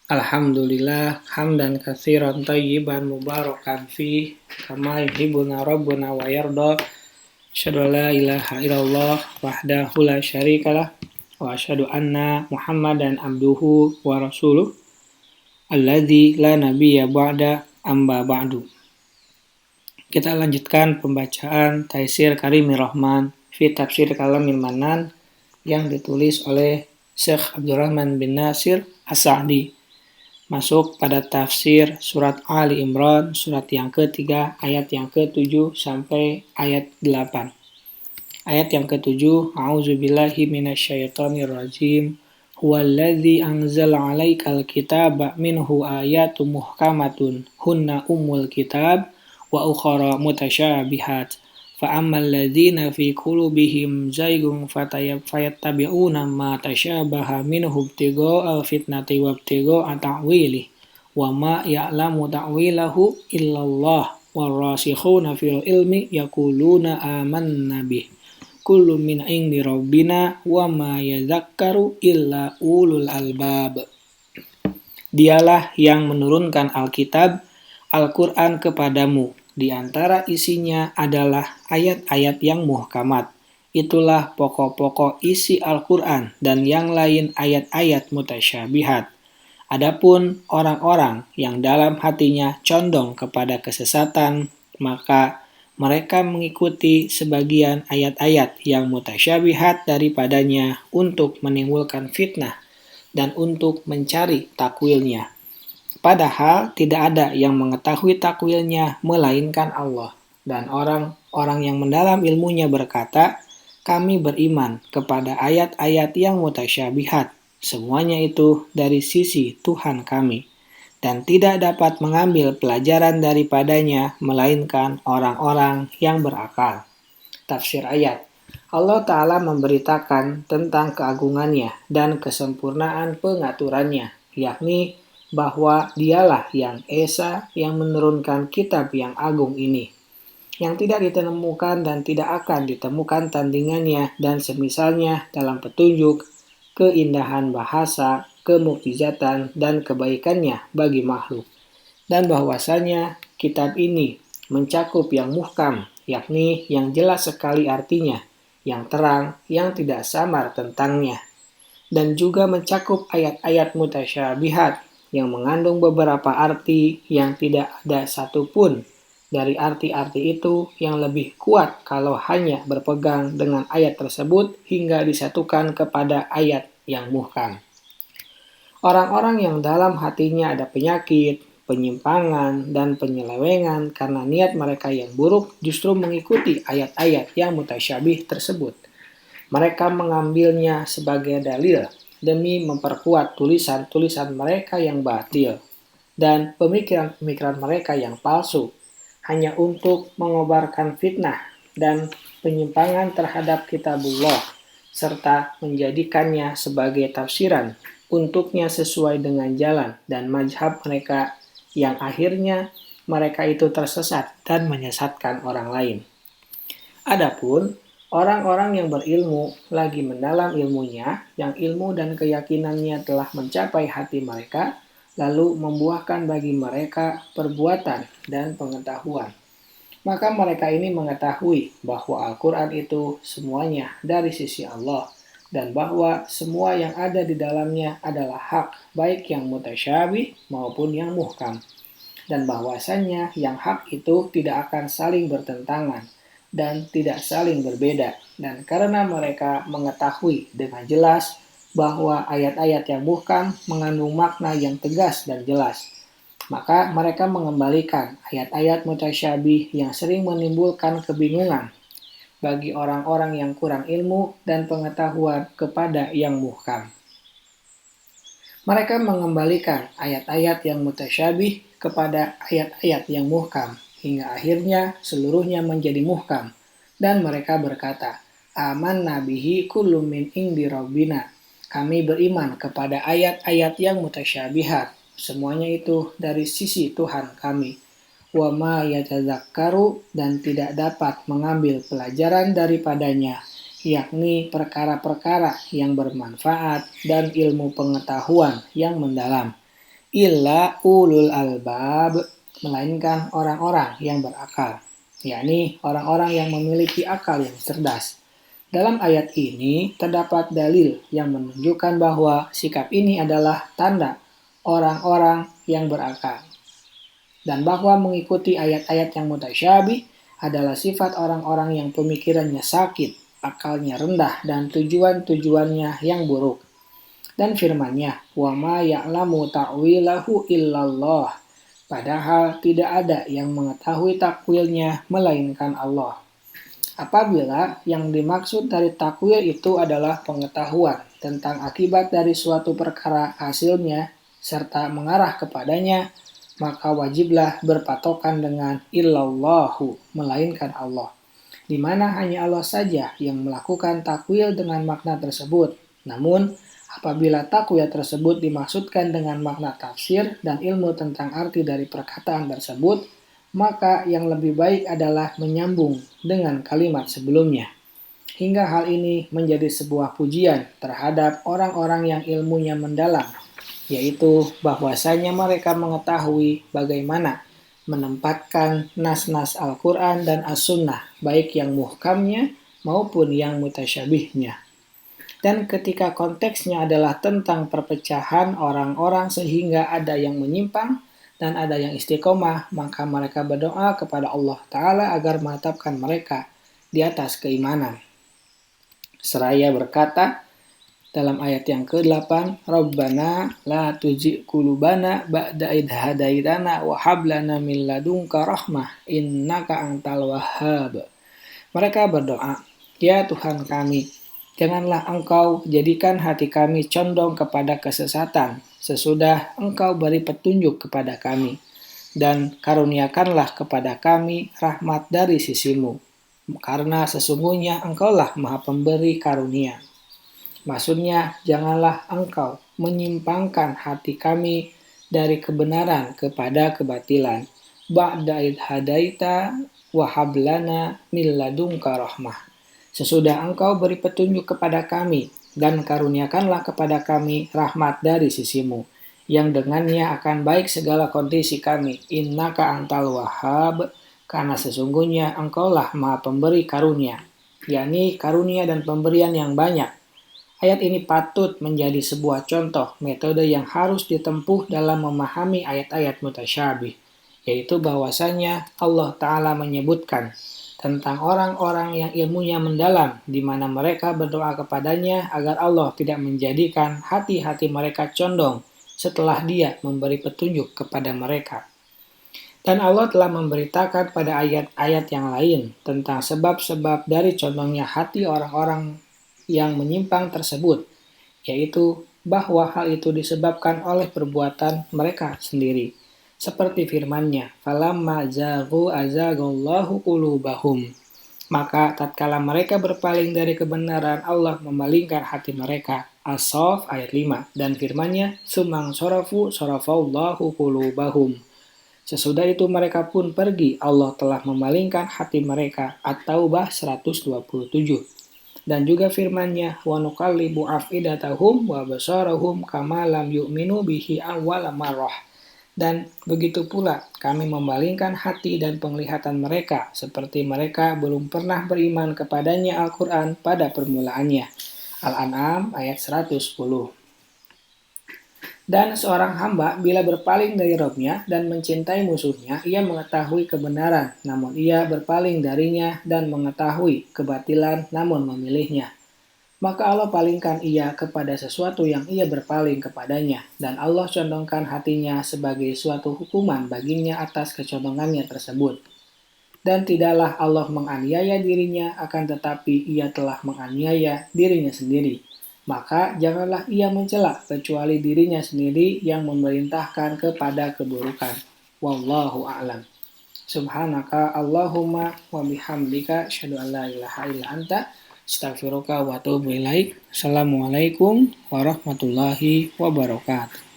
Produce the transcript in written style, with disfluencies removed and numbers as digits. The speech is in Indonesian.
Alhamdulillah hamdan katsiran thayyiban mubarakan fi kama yuhibbuna rabbuna wa yarda. Asyhadu an la ilaha illallah wahdahu la syarikalah wa asyhadu anna Muhammadan abduhu wa rasuluh alladzi la nabiyya ba'da amma ba'du. Kita lanjutkan pembacaan Taisir Karimir Rahman fi Tafsir Kalamil Manan yang ditulis oleh Syekh Abdurrahman bin Nasir As-Sa'di. Masuk pada tafsir surat Ali Imran, surat yang ketiga, ayat yang ke-7 sampai ayat 8. Ayat yang ke-7, A'udzubillahi minasyaitonirrajim. Huwallazi anzala 'alaikal kitaba minhu ayatun muhkamatun hunna ummul kitab wa ukhra mutasyabihat. Fa'ammal ladzina fi qulubihim zaygun fayattabi'una ma tasyabaha minhu ibtigha'a fitnati wa ibtigha'a ta'wilih wa ma ya'lamu ta'wilahu illallah warrasikhuna fil ilmi yaquluna amanna bih kullu min 'indi rabbina wa ma yadhakkaru illa ulul albab. Dialah yang menurunkan Alkitab, Al-Quran kepadamu. Di antara isinya adalah ayat-ayat yang muhkamat. Itulah pokok-pokok isi Al-Quran dan yang lain ayat-ayat mutasyabihat. Adapun orang-orang yang dalam hatinya condong kepada kesesatan, maka mereka mengikuti sebagian ayat-ayat yang mutasyabihat daripadanya untuk menimbulkan fitnah dan untuk mencari takwilnya. Padahal tidak ada yang mengetahui takwilnya melainkan Allah. Dan orang-orang yang mendalam ilmunya berkata, kami beriman kepada ayat-ayat yang mutasyabihat. Semuanya itu dari sisi Tuhan kami. Dan tidak dapat mengambil pelajaran daripadanya melainkan orang-orang yang berakal. Tafsir ayat. Allah Ta'ala memberitakan tentang keagungannya dan kesempurnaan pengaturannya, yakni bahwa dialah yang Esa yang menurunkan kitab yang agung ini, yang tidak ditemukan dan tidak akan ditemukan tandingannya dan semisalnya dalam petunjuk, keindahan bahasa, kemukjizatan, dan kebaikannya bagi makhluk. Dan bahwasanya kitab ini mencakup yang muhkam, yakni yang jelas sekali artinya, yang terang, yang tidak samar tentangnya, dan juga mencakup ayat-ayat mutasyabihat, yang mengandung beberapa arti yang tidak ada satupun dari arti-arti itu yang lebih kuat kalau hanya berpegang dengan ayat tersebut hingga disatukan kepada ayat yang muhkam. Orang-orang yang dalam hatinya ada penyakit, penyimpangan, dan penyelewengan karena niat mereka yang buruk justru mengikuti ayat-ayat yang mutasyabih tersebut. Mereka mengambilnya sebagai dalil demi memperkuat tulisan-tulisan mereka yang batil dan pemikiran-pemikiran mereka yang palsu, hanya untuk mengobarkan fitnah dan penyimpangan terhadap kitabullah, serta menjadikannya sebagai tafsiran untuknya sesuai dengan jalan dan mazhab mereka yang akhirnya mereka itu tersesat dan menyesatkan orang lain. Adapun orang-orang yang berilmu lagi mendalam ilmunya, yang ilmu dan keyakinannya telah mencapai hati mereka, lalu membuahkan bagi mereka perbuatan dan pengetahuan. Maka mereka ini mengetahui bahwa Al-Quran itu semuanya dari sisi Allah, dan bahwa semua yang ada di dalamnya adalah hak, baik yang mutasyabih maupun yang muhkam. Dan bahwasannya yang hak itu tidak akan saling bertentangan, dan tidak saling berbeda. Dan karena mereka mengetahui dengan jelas bahwa ayat-ayat yang muhkam mengandung makna yang tegas dan jelas, maka mereka mengembalikan ayat-ayat mutasyabih yang sering menimbulkan kebingungan bagi orang-orang yang kurang ilmu dan pengetahuan kepada yang muhkam. Mereka mengembalikan ayat-ayat yang mutasyabih kepada ayat-ayat yang muhkam, hingga akhirnya seluruhnya menjadi muhkam, dan mereka berkata, amanna bihi kullu min indi rabbina. Kami beriman kepada ayat-ayat yang mutasyabihat, semuanya itu dari sisi Tuhan kami. Wa ma yatadzakkaru, dan tidak dapat mengambil pelajaran daripadanya, yakni perkara-perkara yang bermanfaat dan ilmu pengetahuan yang mendalam. illa ulul albab, melainkan orang-orang yang berakal, yakni orang-orang yang memiliki akal yang cerdas. Dalam ayat ini terdapat dalil yang menunjukkan bahwa sikap ini adalah tanda orang-orang yang berakal, dan bahwa mengikuti ayat-ayat yang mutasyabih adalah sifat orang-orang yang pemikirannya sakit, akalnya rendah, dan tujuan-tujuannya yang buruk. Dan firman-Nya, "Wa ma ya'lamu ta'wilahu illallah." Padahal tidak ada yang mengetahui takwilnya melainkan Allah. Apabila yang dimaksud dari takwil itu adalah pengetahuan tentang akibat dari suatu perkara hasilnya serta mengarah kepadanya, maka wajiblah berpatokan dengan illallahu, melainkan Allah, di mana hanya Allah saja yang melakukan takwil dengan makna tersebut. Namun, apabila takwil tersebut dimaksudkan dengan makna tafsir dan ilmu tentang arti dari perkataan tersebut, maka yang lebih baik adalah menyambung dengan kalimat sebelumnya. Hingga hal ini menjadi sebuah pujian terhadap orang-orang yang ilmunya mendalam, yaitu bahwasanya mereka mengetahui bagaimana menempatkan nas-nas Al-Quran dan As-Sunnah, baik yang muhkamnya maupun yang mutasyabihnya. Dan ketika konteksnya adalah tentang perpecahan orang-orang sehingga ada yang menyimpang dan ada yang istiqomah, maka mereka berdoa kepada Allah Ta'ala agar menetapkan mereka di atas keimanan. Seraya berkata dalam ayat yang ke-8, Rabbana la tuzigh qulubana ba'da idh hadaitana wa hab lana min ladunka rahmah innaka antal wahhab. Mereka berdoa, "Ya Tuhan kami, janganlah Engkau jadikan hati kami condong kepada kesesatan sesudah Engkau beri petunjuk kepada kami, dan karuniakanlah kepada kami rahmat dari sisimu, karena sesungguhnya Engkaulah Maha Pemberi karunia." Maksudnya, janganlah Engkau menyimpangkan hati kami dari kebenaran kepada kebatilan. Ba'da idh hadaita wa hab lana min ladunka rahmah. Sesudah Engkau beri petunjuk kepada kami, dan karuniakanlah kepada kami rahmat dari sisimu, yang dengannya akan baik segala kondisi kami. Innaka antal wahhab, karena sesungguhnya Engkaulah Maha Pemberi karunia, yakni karunia dan pemberian yang banyak. Ayat ini patut menjadi sebuah contoh metode yang harus ditempuh dalam memahami ayat-ayat mutasyabih, yaitu bahwasanya Allah Ta'ala menyebutkan tentang orang-orang yang ilmunya mendalam, di mana mereka berdoa kepadanya agar Allah tidak menjadikan hati-hati mereka condong setelah Dia memberi petunjuk kepada mereka. Dan Allah telah memberitakan pada ayat-ayat yang lain tentang sebab-sebab dari condongnya hati orang-orang yang menyimpang tersebut, yaitu bahwa hal itu disebabkan oleh perbuatan mereka sendiri. Seperti firman-Nya, "Falamma zaghu azaghallahu qulubahum." Maka tatkala mereka berpaling dari kebenaran, Allah memalingkan hati mereka. As-Saff ayat 5. Dan firman-Nya, "Tsumang sarafu sarafallahu qulubahum." Sesudah itu mereka pun pergi, Allah telah memalingkan hati mereka. At-Taubah 127. Dan juga firman-Nya, "Wa nuqallibu afidatahum wa basarahum kama lam yu'minu bihi awwala marrah." Dan begitu pula kami memalingkan hati dan penglihatan mereka seperti mereka belum pernah beriman kepadanya Al-Quran pada permulaannya. Al-An'am ayat 110. Dan seorang hamba bila berpaling dari Rabb-Nya dan mencintai musuhnya, ia mengetahui kebenaran, namun ia berpaling darinya, dan mengetahui kebatilan, namun memilihnya. Maka Allah palingkan ia kepada sesuatu yang ia berpaling kepadanya, dan Allah condongkan hatinya sebagai suatu hukuman baginya atas kecondongannya tersebut. Dan tidaklah Allah menganiaya dirinya, akan tetapi ia telah menganiaya dirinya sendiri. Maka janganlah ia mencela kecuali dirinya sendiri yang memerintahkan kepada keburukan. Wallahu a'lam. Subhanaka Allahumma wa bihamdika asyhadu an la ilaha illa anta astaghfiruka wa atubu ilaik. Assalamualaikum warahmatullahi wabarakatuh.